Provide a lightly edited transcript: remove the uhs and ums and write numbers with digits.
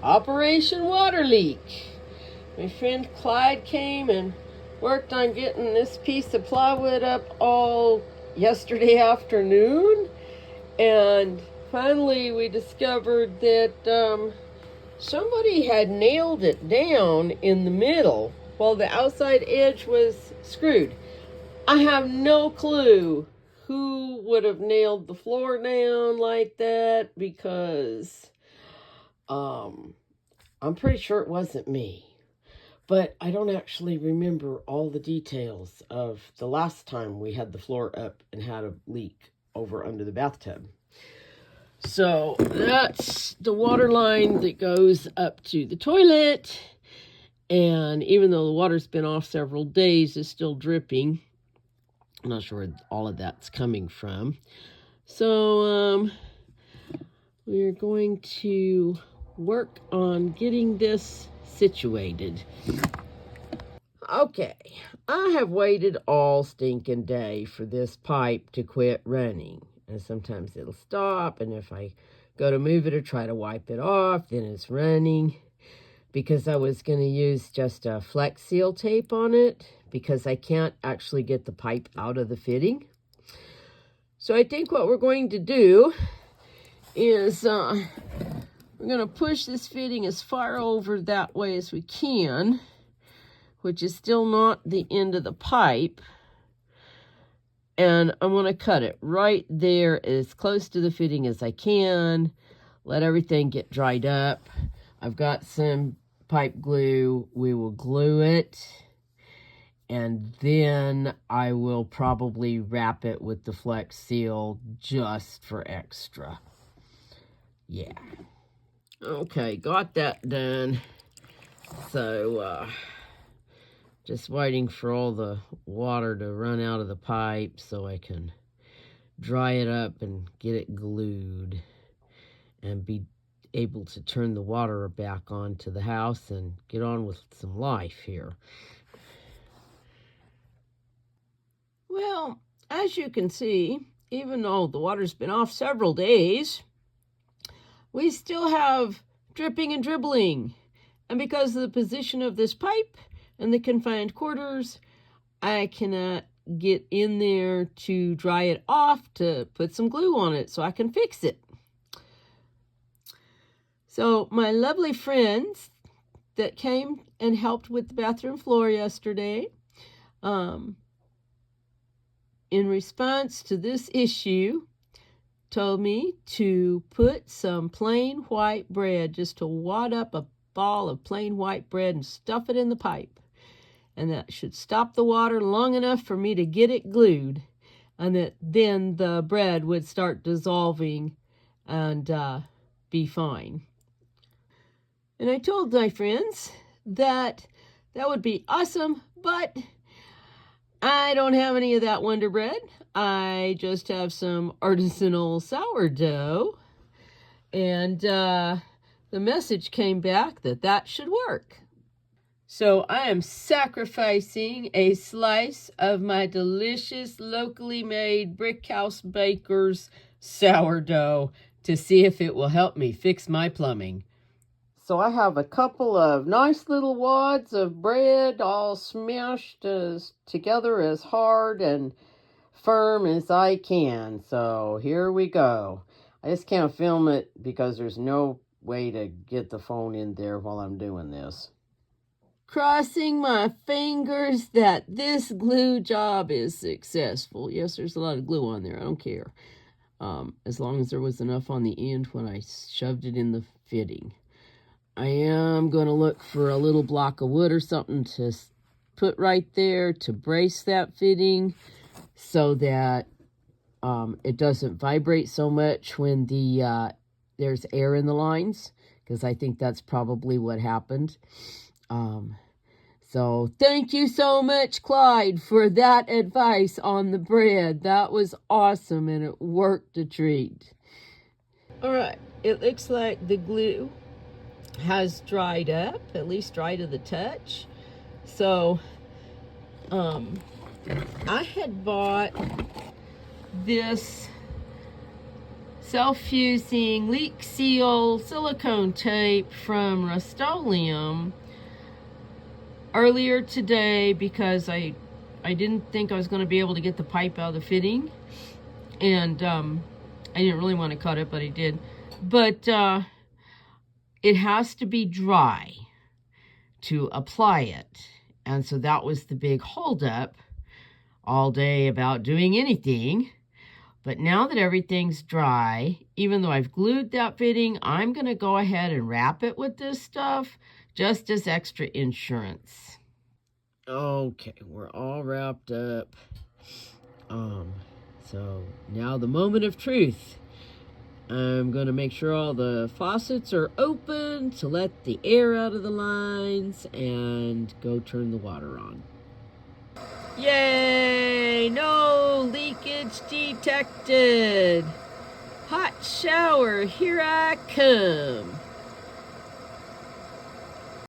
Operation Water Leak. My friend Clyde came and worked on getting this piece of plywood up all yesterday afternoon, and finally we discovered that somebody had nailed it down in the middle while the outside edge was screwed. I have no clue who would have nailed the floor down like that, because I'm pretty sure it wasn't me. But I don't actually remember all the details of the last time we had the floor up and had a leak over under the bathtub. So that's the water line that goes up to the toilet. And even though the water's been off several days, it's still dripping. I'm not sure where all of that's coming from. So we're going to work on getting this situated. Okay, I have waited all stinking day for this pipe to quit running. And sometimes it'll stop, and if I go to move it or try to wipe it off, then it's running. Because I was going to use just a Flex Seal tape on it, because I can't actually get the pipe out of the fitting. So I think what we're going to do is we're going to push this fitting as far over that way as we can, which is still not the end of the pipe. And I'm going to cut it right there as close to the fitting as I can. Let everything get dried up. I've got some pipe glue. We will glue it. And then I will probably wrap it with the Flex Seal just for extra. Yeah. Okay, got that done. So, just waiting for all the water to run out of the pipe so I can dry it up and get it glued and be able to turn the water back on to the house and get on with some life here. Well, as you can see, even though the water's been off several days, we still have dripping and dribbling. And because of the position of this pipe and the confined quarters, I cannot get in there to dry it off to put some glue on it so I can fix it. So my lovely friends that came and helped with the bathroom floor yesterday, in response to this issue, told me to put some plain white bread, just to wad up a ball of plain white bread and stuff it in the pipe. And that should stop the water long enough for me to get it glued. And that then the bread would start dissolving and be fine. And I told my friends that that would be awesome, but I don't have any of that Wonder Bread. I just have some artisanal sourdough. And the message came back that that should work. So I am sacrificing a slice of my delicious locally made Brickhouse Baker's sourdough to see if it will help me fix my plumbing. So I have a couple of nice little wads of bread all smashed together as hard and firm as I can. So here we go. I just can't film it because there's no way to get the phone in there while I'm doing this. Crossing my fingers that this glue job is successful. Yes, there's a lot of glue on there. I don't care. As long as there was enough on the end when I shoved it in the fitting. I am going to look for a little block of wood or something to put right there to brace that fitting so that it doesn't vibrate so much when there's air in the lines, because I think that's probably what happened. So thank you so much, Clyde, for that advice on the bread. That was awesome, and it worked a treat. All right, it looks like the glue has dried up, at least dry to the touch. So I had bought this self-fusing leak seal silicone tape from Rust-Oleum earlier today because I didn't think I was going to be able to get the pipe out of the fitting, and I didn't really want to cut it, but I did. But it has to be dry to apply it, and so that was the big holdup all day about doing anything. But now that everything's dry, even though I've glued that fitting, I'm going to go ahead and wrap it with this stuff just as extra insurance. Okay, we're all wrapped up. So now the moment of truth. I'm going to make sure all the faucets are open to let the air out of the lines and go turn the water on. Yay! No leakage detected. Hot shower, here I come.